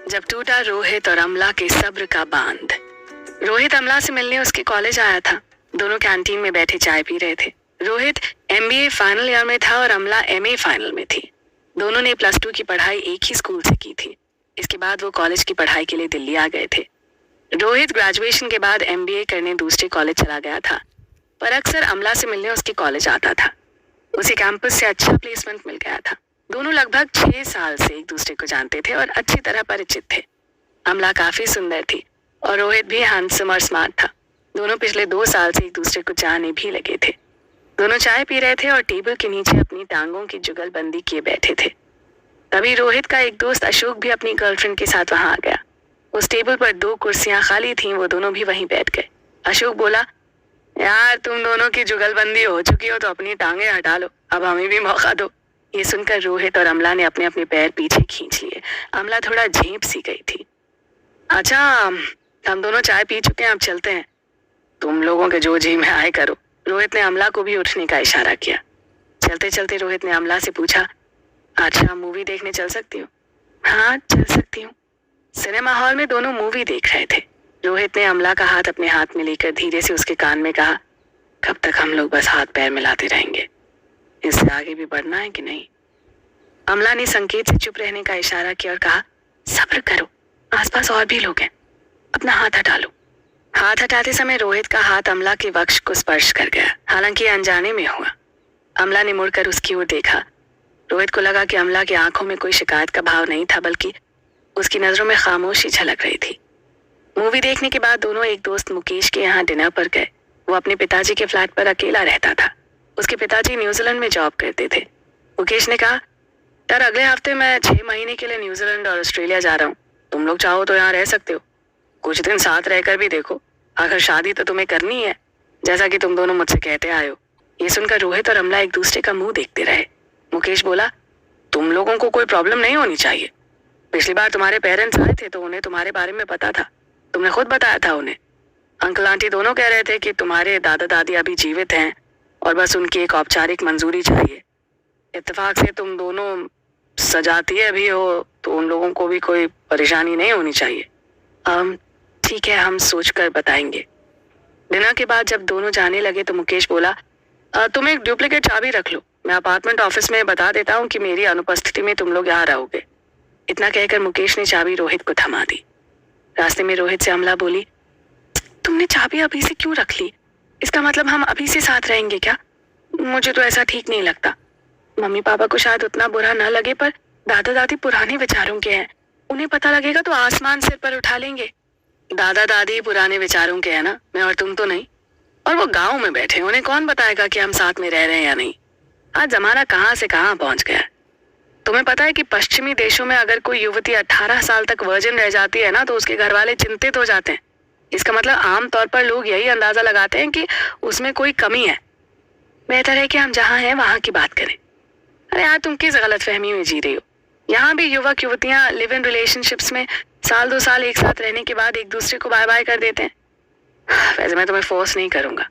जब टूटा रोहित और अमला के सब्र का बांध। रोहित अमला से मिलने उसके कॉलेज आया था। दोनों कैंटीन में बैठे चाय पी रहे थे। रोहित MBA फाइनल ईयर में था और अमला MA फाइनल में थी। दोनों ने +2 की पढ़ाई एक ही स्कूल से की थी। इसके बाद वो कॉलेज की पढ़ाई के लिए दिल्ली आ गए थे। रोहित ग्रेजुएशन के बाद MBA करने दूसरे कॉलेज चला गया था, पर अक्सर अमला से मिलने उसके कॉलेज आता था। उसे कैंपस से अच्छा प्लेसमेंट मिल गया था। दोनों लगभग 6 साल से एक दूसरे को जानते थे और अच्छी तरह परिचित थे। अमला काफी सुंदर थी और रोहित भी हैंडसम और स्मार्ट था। दोनों पिछले 2 साल से एक दूसरे को जानने भी लगे थे। दोनों चाय पी रहे थे और टेबल के नीचे अपनी टांगों की जुगलबंदी किए बैठे थे। तभी रोहित का एक दोस्त अशोक भी अपनी गर्लफ्रेंड के साथ वहां आ गया। उस टेबल पर 2 कुर्सियां खाली थीं, वो दोनों भी वहीं बैठ गए। अशोक बोला, यार तुम दोनों की जुगलबंदी हो चुकी हो तो अपनी टांगे हटा लो, अब हमें भी मौका दो। ये सुनकर रोहित और अमला ने अपने अपने पैर पीछे खींच लिए। अमला थोड़ा झेंप सी गई थी। अच्छा, हम दोनों चाय पी चुके हैं, अब चलते हैं। तुम लोगों के जो जी में आए करो। रोहित ने अमला को भी उठने का इशारा किया। चलते चलते रोहित ने अमला से पूछा, अच्छा मूवी देखने चल सकती हूँ? हाँ चल सकती हूँ। सिनेमा हॉल में दोनों मूवी देख रहे थे। रोहित ने अमला का हाथ अपने हाथ में लेकर धीरे से उसके कान में कहा, कब तक हम लोग बस हाथ पैर मिलाते रहेंगे? इससे आगे भी बढ़ना है कि नहीं? अमला ने संकेत से चुप रहने का इशारा किया और कहा, सब्र करो, आसपास और भी लोग हैं, अपना हाथ हटा लो। हाथ हटाते समय रोहित का हाथ अमला के वक्ष को स्पर्श कर गया, हालांकि अनजाने में हुआ। अमला ने मुड़कर उसकी ओर देखा। रोहित को लगा कि अमला की आंखों में कोई शिकायत का भाव नहीं था, बल्कि उसकी नजरों में खामोशी झलक रही थी। मूवी देखने के बाद दोनों एक दोस्त मुकेश के यहाँ डिनर पर गए। वो अपने पिताजी के फ्लैट पर अकेला रहता था। उसके पिताजी न्यूजीलैंड में जॉब करते थे। मुकेश ने कहा, यार अगले हफ्ते मैं 6 महीने के लिए न्यूजीलैंड और ऑस्ट्रेलिया जा रहा हूँ। तुम लोग चाहो तो यहाँ रह सकते हो, कुछ दिन साथ रहकर भी देखो। आखिर शादी तो तुम्हें करनी है, जैसा कि तुम दोनों मुझसे कहते आए हो। ये सुनकर रोहित और अमला एक दूसरे का मुंह देखते रहे। मुकेश बोला, तुम लोगों को कोई प्रॉब्लम नहीं होनी चाहिए। पिछली बार तुम्हारे पेरेंट्स आए थे तो उन्हें तुम्हारे बारे में पता था, तुमने खुद बताया था उन्हें। अंकल आंटी दोनों कह रहे थे कि तुम्हारे दादा दादी अभी जीवित हैं और बस उनकी एक औपचारिक मंजूरी चाहिए। इत्तेफाक से तुम दोनों सजातीय भी हो तो उन लोगों को भी कोई परेशानी नहीं होनी चाहिए। ठीक है, हम सोचकर बताएंगे। डिनर के बाद जब दोनों जाने लगे तो मुकेश बोला, तुम एक डुप्लीकेट चाबी रख लो, मैं अपार्टमेंट ऑफिस में बता देता हूँ कि मेरी अनुपस्थिति में तुम लोग यहाँ रहोगे। इतना कहकर मुकेश ने चाबी रोहित को थमा दी। रास्ते में रोहित से अमला बोली, तुमने चाबी अभी से क्यों रख ली? इसका मतलब हम अभी से साथ रहेंगे क्या? मुझे तो ऐसा ठीक नहीं लगता। मम्मी पापा को शायद उतना बुरा न लगे, पर दादा दादी पुराने विचारों के हैं, उन्हें पता लगेगा तो आसमान सिर पर उठा लेंगे। दादा दादी पुराने विचारों के हैं ना, मैं और तुम तो नहीं। और वो गाँव में बैठे, उन्हें कौन बताएगा कि हम साथ में रह रहे हैं या नहीं? आज जमाना कहाँ से कहाँ पहुंच गया। तुम्हें पता है कि पश्चिमी देशों में अगर कोई युवती 18 साल तक वर्जिन रह जाती है ना तो उसके घर वाले चिंतित हो जाते हैं। इसका मतलब आमतौर पर लोग यही अंदाजा लगाते हैं कि उसमें कोई कमी है। बेहतर है कि हम जहाँ हैं वहां की बात करें। अरे यार, तुम किस गलतफहमी में जी रही हो? यहाँ भी युवक युवतियां लिव इन रिलेशनशिप्स में 1-2 साल एक साथ रहने के बाद एक दूसरे को बाय बाय कर देते हैं। वैसे मैं तुम्हें फोर्स नहीं करूंगा,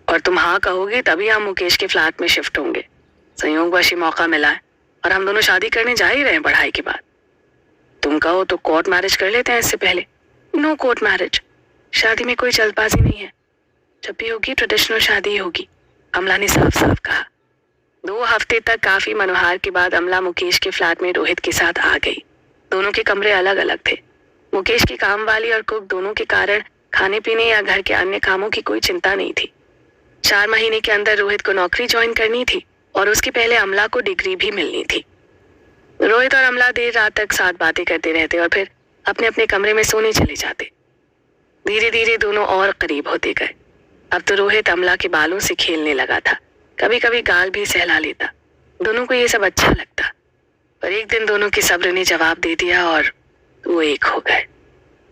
और तुम हाँ कहोगे तभी हम मुकेश के फ्लैट में शिफ्ट होंगे। संयोगवश मौका मिला है और हम दोनों शादी करने जा ही रहे हैं पढ़ाई के बाद। तुम कहो तो कोर्ट मैरिज कर लेते हैं इससे पहले। नो कोर्ट मैरिज, शादी में कोई जल्दबाजी नहीं है। जब भी होगी ट्रेडिशनल शादी होगी, अमला ने साफ साफ कहा। 2 हफ्ते तक काफी मनोहार के बाद अमला मुकेश के फ्लैट में रोहित के साथ आ गई। दोनों के कमरे अलग अलग थे। मुकेश की काम वाली और कुक दोनों के कारण खाने पीने या घर के अन्य कामों की कोई चिंता नहीं थी। 4 महीने के अंदर रोहित को नौकरी ज्वाइन करनी थी और उसके पहले अमला को डिग्री भी मिलनी थी। रोहित और अमला देर रात तक साथ बातें करते रहते और फिर अपने अपने कमरे में सोने चले जाते। धीरे धीरे दोनों और करीब होते गए। अब तो रोहित अमला के बालों से खेलने लगा था, कभी कभी गाल भी सहला लेता। दोनों को ये सब अच्छा लगता, पर एक दिन दोनों के सब्र ने जवाब दे दिया और वो एक हो गए।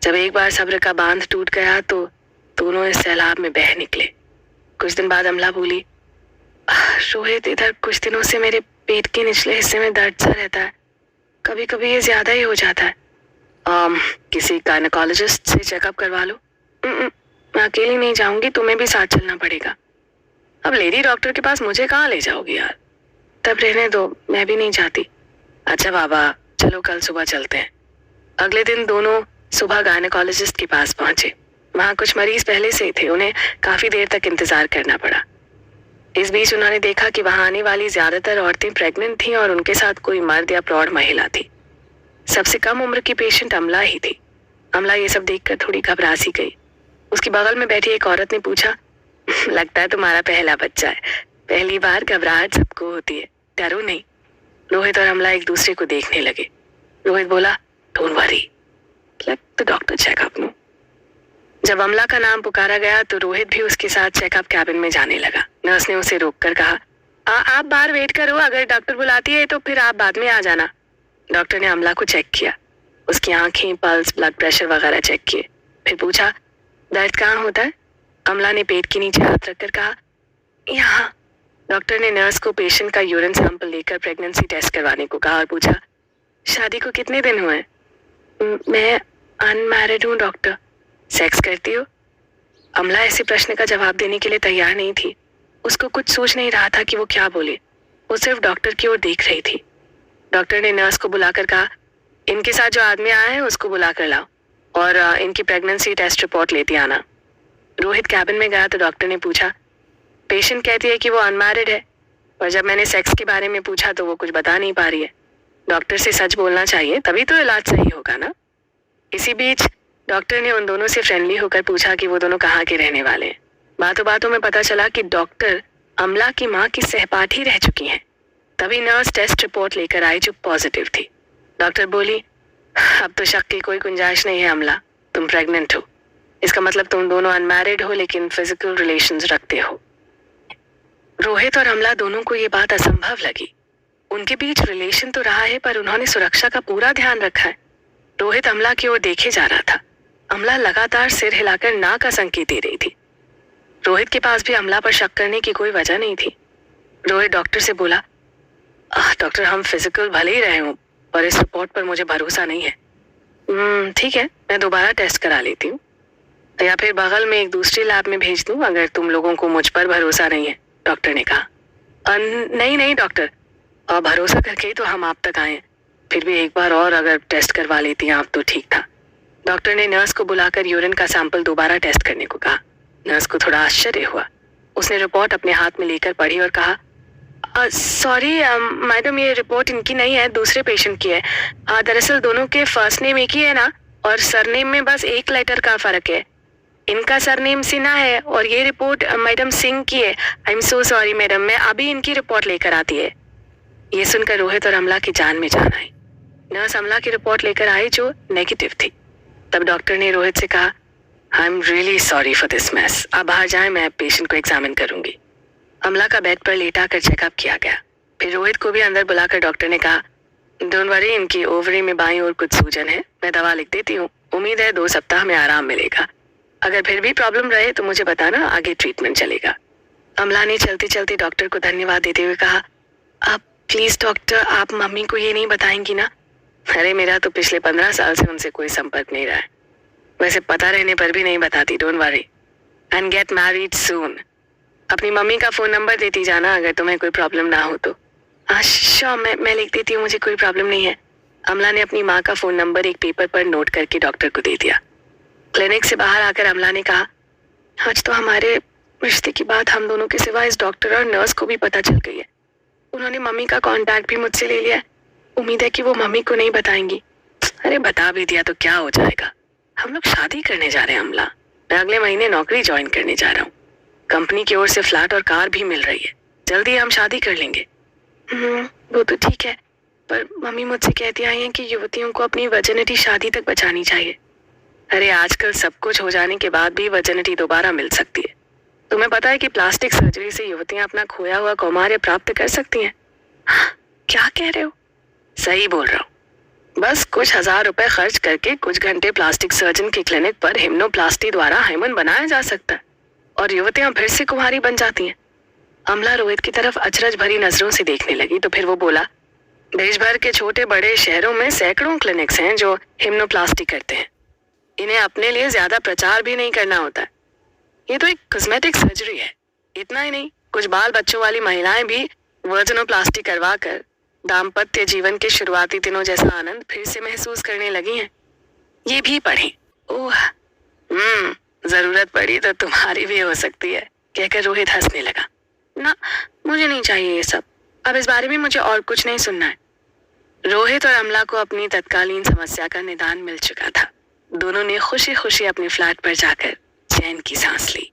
जब एक बार सब्र का बांध टूट गया तो दोनों इस सैलाब में बह निकले। कुछ दिन बाद अमला बोली, रोहित, इधर कुछ दिनों से मेरे पेट के निचले हिस्से में दर्द सा रहता है, कभी कभी ये ज्यादा ही हो जाता है। किसी गायनेकोलॉजिस्ट से चेकअप करवा लो। मैं अकेली नहीं जाऊंगी, तुम्हें भी साथ चलना पड़ेगा। अब लेडी डॉक्टर के पास मुझे कहाँ ले जाओगी यार? तब रहने दो, मैं भी नहीं चाहती। अच्छा बाबा, चलो कल सुबह चलते हैं। अगले दिन दोनों सुबह गायनेकोलॉजिस्ट के पास पहुंचे। वहां कुछ मरीज पहले से ही थे, उन्हें काफी देर तक इंतजार करना पड़ा। इस बीच उन्होंने देखा कि वहां आने वाली ज्यादातर औरतें प्रेग्नेंट थीं और उनके साथ कोई मर्द या प्रौढ़ महिला थी। सबसे कम उम्र की पेशेंट अमला ही थी। अमला ये सब देखकर थोड़ी घबरा सी गई। उसकी बगल में बैठी एक औरत ने पूछा, लगता है तुम्हारा पहला बच्चा है। पहली बार घबराहट सबको होती है, डरो नहीं। रोहित और अमला एक दूसरे को देखने लगे। रोहित बोला, don't worry, let the doctor checkup no. जब अमला का नाम पुकारा गया तो रोहित भी उसके साथ चेकअप कैबिन में जाने लगा। नर्स ने उसे रोककर कहा, आप बाहर वेट करो, अगर डॉक्टर बुलाती है तो फिर आप बाद में आ जाना। डॉक्टर ने अमला को चेक किया, उसकी आंखें, पल्स, ब्लड प्रेशर वगैरह चेक किए। फिर पूछा, दर्द कहाँ होता है? अमला ने पेट के नीचे हाथ रखकर कहा, यहाँ। डॉक्टर ने नर्स को पेशेंट का यूरिन सैंपल लेकर प्रेगनेंसी टेस्ट करवाने को कहा और पूछा, शादी को कितने दिन हुए? मैं अनमैरिड हूँ डॉक्टर। सेक्स करती हो? अमला ऐसे प्रश्न का जवाब देने के लिए तैयार नहीं थी। उसको कुछ सूझ नहीं रहा था कि वो क्या बोले। वो सिर्फ डॉक्टर की ओर देख रही थी। डॉक्टर ने नर्स को बुलाकर कहा, इनके साथ जो आदमी आया है उसको बुलाकर लाओ और इनकी प्रेगनेंसी टेस्ट रिपोर्ट लेती आना। रोहित कैबिन में गया तो डॉक्टर ने पूछा, पेशेंट कहती है कि वो अनमैरिड है, पर जब मैंने सेक्स के बारे में पूछा तो वो कुछ बता नहीं पा रही है। डॉक्टर से सच बोलना चाहिए, तभी तो इलाज सही होगा ना। इसी बीच डॉक्टर ने उन दोनों से फ्रेंडली होकर पूछा कि वो दोनों कहाँ के रहने वाले हैं। बातों बातों में पता चला कि डॉक्टर अमला की माँ की सहपाठी रह चुकी हैं। तभी नर्स टेस्ट रिपोर्ट लेकर आई जो पॉजिटिव थी। डॉक्टर बोली, अब तो शक की कोई गुंजाइश नहीं है अमला, तुम प्रेग्नेंट हो। इसका मतलब तुम दोनों अनमैरिड हो लेकिन फिजिकल रिलेशंस रखते हो। रोहित और अमला दोनों को ये बात असंभव लगी। उनके बीच रिलेशन तो रहा है पर उन्होंने सुरक्षा का पूरा ध्यान रखा है। रोहित अमला की ओर देखे जा रहा था। अमला लगातार सिर हिलाकर ना का संकेत दे रही थी। रोहित के पास भी अमला पर शक करने की कोई वजह नहीं थी। रोहित डॉक्टर से बोला, डॉक्टर हम फिजिकल भले ही रहे हूं पर इस रिपोर्ट पर मुझे भरोसा नहीं है। ठीक है, मैं दोबारा टेस्ट करा लेती हूँ या फिर बगल में एक दूसरी लैब में भेज दूं अगर तुम लोगों को मुझ पर भरोसा नहीं है, डॉक्टर ने कहा। नहीं डॉक्टर, भरोसा करके ही तो हम आप तक आए। फिर भी एक बार और अगर टेस्ट करवा लेती आप तो ठीक था। डॉक्टर ने नर्स को बुलाकर यूरिन का सैंपल दोबारा टेस्ट करने को कहा। नर्स को थोड़ा आश्चर्य हुआ। उसने रिपोर्ट अपने हाथ में लेकर पढ़ी और कहा, सॉरी मैडम, ये रिपोर्ट इनकी नहीं है, दूसरे पेशेंट की है। दरअसल दोनों के फर्स्ट नेम एक ही है ना, और सरनेम में बस एक लेटर का फर्क है। इनका सरनेम सिन्हा है और ये रिपोर्ट मैडम सिंह की है। I am so sorry madam, मैं अभी इनकी रिपोर्ट लेकर आती है। ये सुनकर रोहित और अमला की जान में जान आई। नर्स अमला की रिपोर्ट लेकर आई जो नेगेटिव थी। तब डॉक्टर ने रोहित से कहा, I am really sorry for this mess, आप बाहर जाएं, मैं पेशेंट को एग्जामिन करूंगी। अमला का बेड पर लेटा कर चेकअप किया गया। फिर रोहित को भी अंदर बुलाकर डॉक्टर ने कहा, डोंट वरी, इनकी ओवरी में बाईं ओर कुछ सूजन है, मैं दवा लिख देती हूँ। उम्मीद है 2 सप्ताह में आराम मिलेगा। अगर फिर भी प्रॉब्लम रहे तो मुझे बताना, आगे ट्रीटमेंट चलेगा। अमला ने चलते चलते डॉक्टर को धन्यवाद देते हुए कहा, आप प्लीज डॉक्टर, आप मम्मी को ये नहीं बताएंगी ना? अरे मेरा तो पिछले 15 साल से उनसे कोई संपर्क नहीं रहा है। वैसे पता रहने पर भी नहीं बताती, don't worry, and get married soon. अपनी मम्मी का फोन नंबर देती जाना अगर तुम्हें कोई प्रॉब्लम ना हो तो। श्योर, मैं लिख देती हूँ, मुझे कोई प्रॉब्लम नहीं है। अमला ने अपनी माँ का फोन नंबर एक पेपर पर नोट करके डॉक्टर को दे दिया। क्लिनिक से बाहर आकर अमला ने कहा, आज तो हमारे रिश्ते की बात हम दोनों के सिवा इस डॉक्टर और नर्स को भी पता चल गई है। उन्होंने मम्मी का कांटेक्ट भी मुझसे ले लिया है। उम्मीद है कि वो मम्मी को नहीं बताएंगी। अरे बता भी दिया तो क्या हो जाएगा, हम लोग शादी करने जा रहे हैं अमला। मैं अगले महीने नौकरी ज्वाइन करने जा रहा हूँ। कंपनी की ओर से फ्लैट और कार भी मिल रही है, जल्दी हम शादी कर लेंगे। वो तो ठीक है, पर मम्मी मुझसे कहती आई हैं कि युवतियों को अपनी वर्जिनिटी शादी तक बचानी चाहिए। अरे आजकल सब कुछ हो जाने के बाद भी वर्जिनिटी दोबारा मिल सकती है। तुम्हें पता है कि प्लास्टिक सर्जरी से युवतियां अपना खोया हुआ कौमार्य प्राप्त कर सकती हैं। क्या कह रहे हो? सही बोल रहा हूँ। बस कुछ हजार रुपए खर्च करके कुछ घंटे प्लास्टिक सर्जन की क्लिनिक पर हिम्नोप्लास्टी द्वारा हाइमन बनाया जा सकता है और युवतियां फिर से कुंवारी बन जाती हैं। अमला रोहित की तरफ अचरज भरी नजरों से देखने लगी तो फिर वो बोला, देश भर के छोटे बड़े शहरों में सैकड़ों क्लिनिक्स हैं जो हिम्नोप्लास्टी करते हैं। इन्हें अपने लिए ज्यादा प्रचार भी नहीं करना होता है। ये तो एक कॉस्मेटिक सर्जरी है। इतना ही नहीं, कुछ बाल बच्चों वाली महिलाएं भी वर्जिनोप्लास्टी करवा कर दाम्पत्य जीवन के शुरुआती दिनों जैसा आनंद फिर से महसूस करने लगी हैं। ये भी पढ़ें। ओह, जरूरत पड़ी तो तुम्हारी भी हो सकती है, कहकर रोहित हंसने लगा। ना, मुझे नहीं चाहिए ये सब। अब इस बारे में मुझे और कुछ नहीं सुनना है। रोहित और अमला को अपनी तत्कालीन समस्या का निदान मिल चुका था। दोनों ने खुशी खुशी अपने फ्लैट पर जाकर चैन की सांस ली।